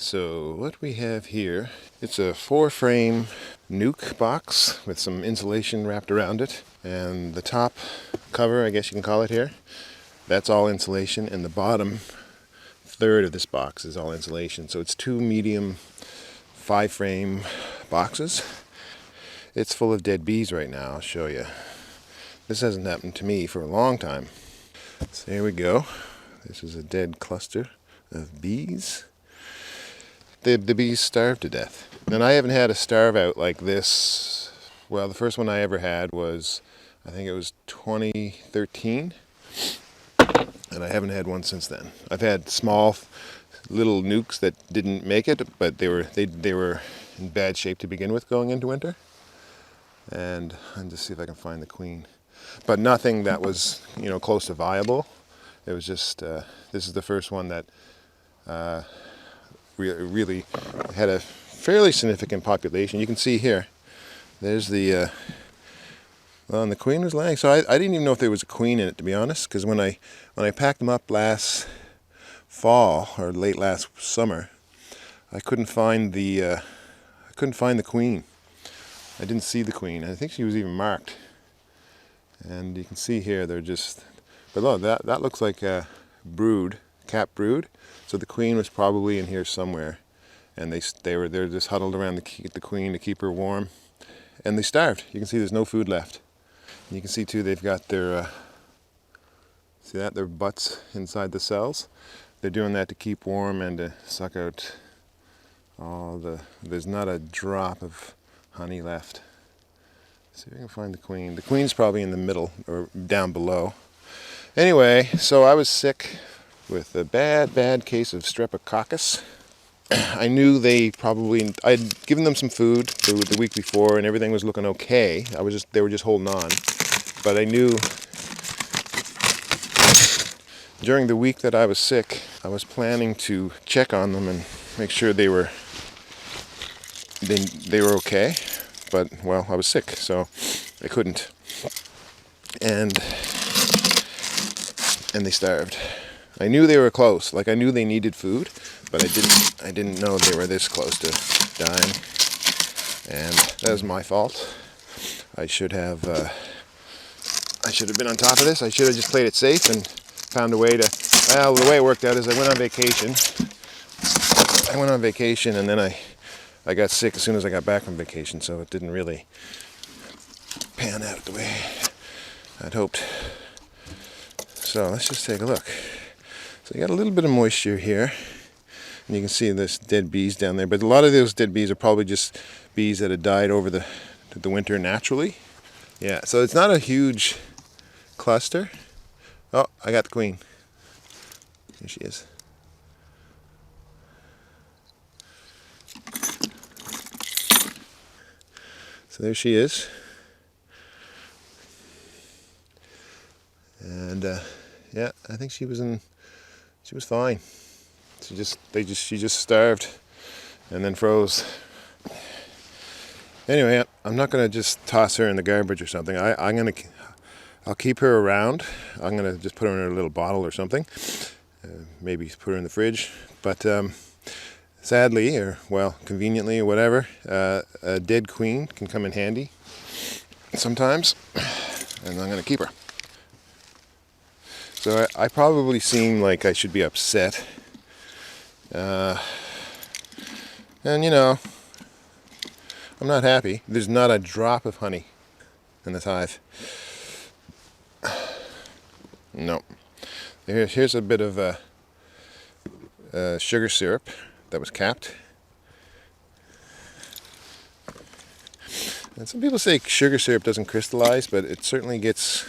So what we have here, it's a 4-frame nuc box with some insulation wrapped around it. And the top cover, I guess you can call it here, that's all insulation. And the bottom third of this box is all insulation. So it's 2 medium 5-frame boxes. It's full of dead bees right now, I'll show you. This hasn't happened to me for a long time. So here we go. This is a dead cluster of bees. The bees starved to death. And I haven't had a starve out like this. Well, the first one I ever had was, I think it was 2013. And I haven't had one since then. I've had small little nucs that didn't make it, but they were in bad shape to begin with going into winter. And I'll just see if I can find the queen. But nothing that was, close to viable. It was just, this is the first one that really had a fairly significant population. You can see here, there's the, well, and the queen was laying. So I didn't even know if there was a queen in it, to be honest, because when I packed them up last fall or late last summer, I couldn't find the queen. I didn't see the queen. I think she was even marked. And you can see here, they're just below. That looks like a brood, cap brood. So the queen was probably in here somewhere, and they're just huddled around the queen to keep her warm, and they starved. You can see there's no food left. And you can see too they've got their see that, their butts inside the cells. They're doing that to keep warm and to suck out all the. There's not a drop of honey left. See if we can find the queen. The queen's probably in the middle or down below. Anyway, so I was sick with a bad case of streptococcus. I knew I'd given them some food the week before and everything was looking okay. They were just holding on. But I knew during the week that I was sick, I was planning to check on them and make sure they were okay. But, well, I was sick, so I couldn't. And they starved. I knew they were close. Like, I knew they needed food, but I didn't know they were this close to dying. And that was my fault. I should have been on top of this. I should have just played it safe and found a way to. Well, the way it worked out is I went on vacation. And then I got sick as soon as I got back from vacation, so it didn't really pan out the way I'd hoped. So let's just take a look. So you got a little bit of moisture here, and you can see there's dead bees down there, but a lot of those dead bees are probably just bees that had died over the winter naturally. Yeah, so it's not a huge cluster. Oh, I got the queen. Here she is. So there she is. And yeah, I think she was fine. She just starved and then froze. Anyway, I'm not gonna just toss her in the garbage or something. I'll keep her around. I'm gonna just put her in a little bottle or something. Maybe put her in the fridge. But sadly, or well, conveniently or whatever, a dead queen can come in handy sometimes, and I'm gonna keep her. So I probably seem like I should be upset. And I'm not happy. There's not a drop of honey in this hive. No. Here's a bit of sugar syrup that was capped. And some people say sugar syrup doesn't crystallize, but it certainly gets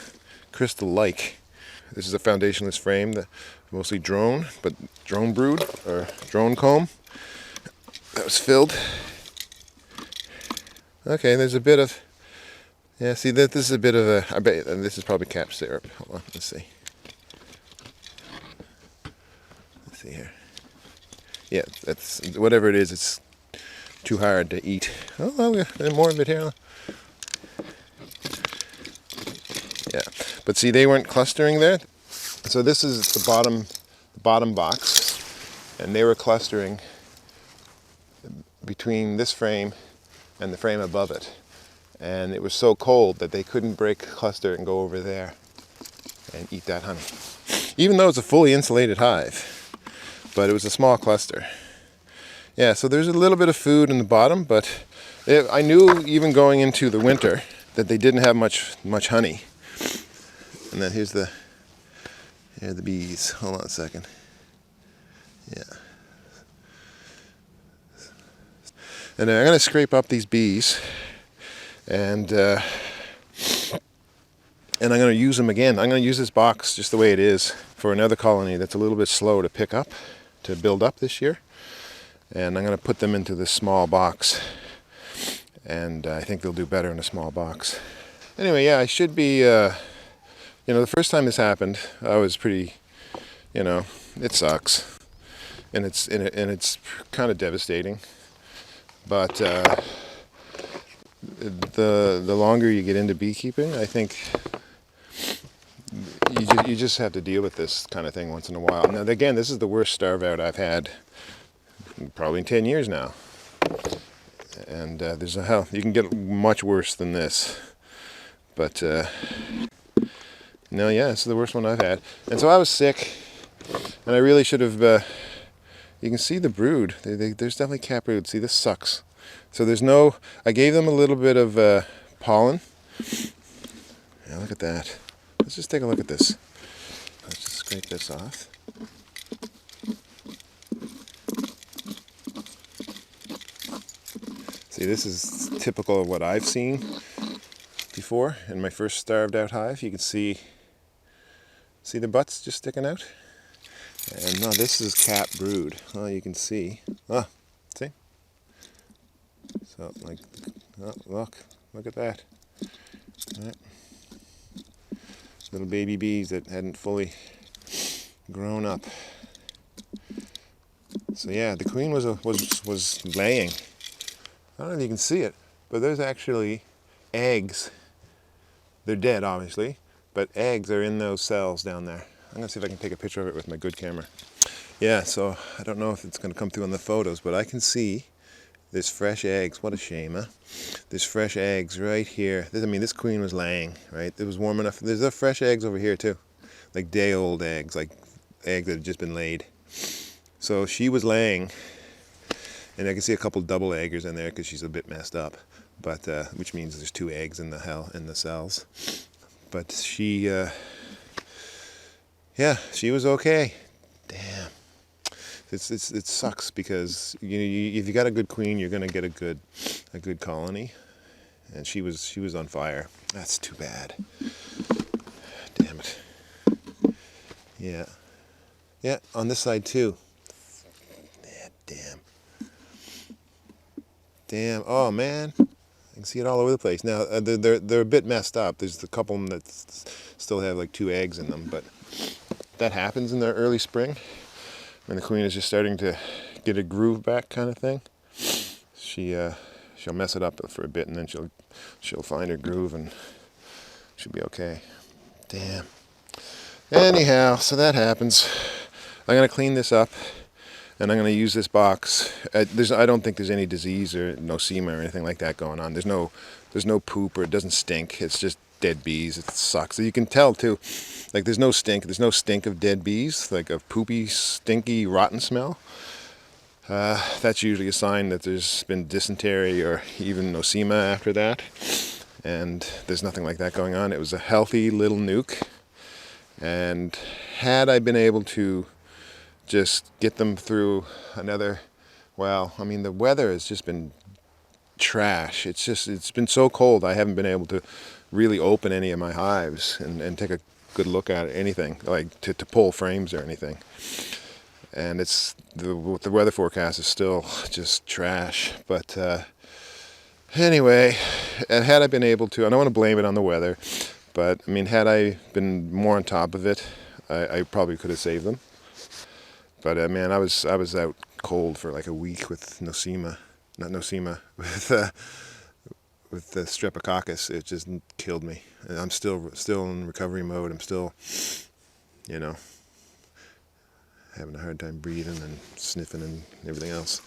crystal-like. This is a foundationless frame, mostly drone brood or drone comb that was filled. Okay, there's a bit of, yeah, see that this is a bit of a, I bet this is probably cap syrup. Hold on, let's see. Let's see here. Yeah, that's, whatever it is, it's too hard to eat. Oh, well, there's more of it here. Yeah, but see, they weren't clustering there. So this is the bottom box, and they were clustering between this frame and the frame above it. And it was so cold that they couldn't break a cluster and go over there and eat that honey. Even though it's a fully insulated hive, but it was a small cluster. Yeah, so there's a little bit of food in the bottom, but I knew even going into the winter that they didn't have much honey. And then here are the bees. Hold on a second. Yeah. And I'm going to scrape up these bees, and I'm going to use them again. I'm going to use this box just the way it is for another colony that's a little bit slow to pick up, to build up this year. And I'm going to put them into this small box, and I think they'll do better in a small box. Anyway, yeah, I should be, the first time this happened, I was pretty, it sucks. And it's kind of devastating. But the longer you get into beekeeping, I think you just have to deal with this kind of thing once in a while. Now, again, this is the worst starve out I've had probably in 10 years now. And you can get much worse than this. But no, yeah, this is the worst one I've had. And so I was sick, and I really should have. You can see the brood. There's definitely cap brood. See, this sucks. So there's no. I gave them a little bit of pollen. Yeah, look at that. Let's just take a look at this. Let's just scrape this off. See, this is typical of what I've seen before in my first starved out hive. You can see the butts just sticking out. And no, this is cap brood. Oh, you can see. Oh, see? So, look at that. Right. Little baby bees that hadn't fully grown up. So yeah, the queen was laying. I don't know if you can see it, but there's actually eggs. They're dead, obviously, but eggs are in those cells down there. I'm going to see if I can take a picture of it with my good camera. Yeah, so I don't know if it's going to come through on the photos, but I can see there's fresh eggs. What a shame, huh? There's fresh eggs right here. This queen was laying, right? It was warm enough. There's fresh eggs over here, too. Like day-old eggs, like eggs that had just been laid. So she was laying, and I can see a couple double eggers in there because she's a bit messed up, but which means there's 2 eggs in the cells. But she was okay. Damn. It sucks because if you got a good queen, you're gonna get a good colony, and she was on fire. That's too bad. Damn it. Yeah. On this side too. Yeah, damn. Oh man, I can see it all over the place. Now they're a bit messed up. There's a couple of them that still have like 2 eggs in them, but that happens in the early spring when the queen is just starting to get a groove back, kind of thing. She'll mess it up for a bit, and then she'll find her groove and she'll be okay. Damn. Anyhow, so that happens. I'm gonna clean this up, and I'm gonna use this box. I don't think there's any disease or nosema or anything like that going on. There's no poop, or it doesn't stink. It's just dead bees. It sucks. So you can tell too, like there's no stink of dead bees, like a poopy, stinky, rotten smell. That's usually a sign that there's been dysentery or even nosema after that, and there's nothing like that going on. It was a healthy little nuke, and had I been able to just get them through another, the weather has just been trash. It's been so cold, I haven't been able to really open any of my hives and take a good look at anything, like to pull frames or anything. And the weather forecast is still just trash. But anyway, and had I been able to, I don't want to blame it on the weather, but had I been more on top of it, I probably could have saved them. But I was out cold for like a week with with the streptococcus. It just killed me. And I'm still in recovery mode. I'm still, having a hard time breathing and sniffing and everything else.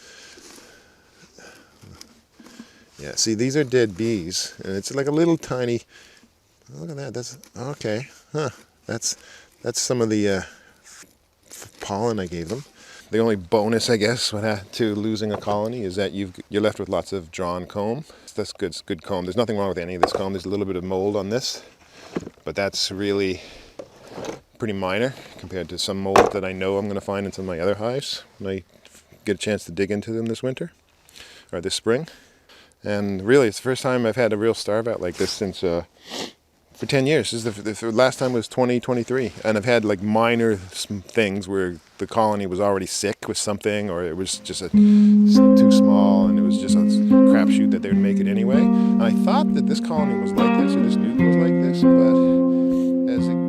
Yeah, see, these are dead bees, and it's like a little tiny. Look at that. That's okay. Huh. That's some of the pollen I gave them. The only bonus, I guess, to losing a colony is that you're left with lots of drawn comb. That's good. It's good comb. There's nothing wrong with any of this comb. There's a little bit of mold on this, but that's really pretty minor compared to some mold that I know I'm going to find in some of my other hives when I get a chance to dig into them this winter or this spring. And really, it's the first time I've had a real starve out like this since for 10 years. This is the last time was 2023, and I've had like minor things where the colony was already sick with something, or it was just too small, and it was just a crapshoot that they would make it anyway. And I thought that this colony was like this, or this nuke was like this, but as it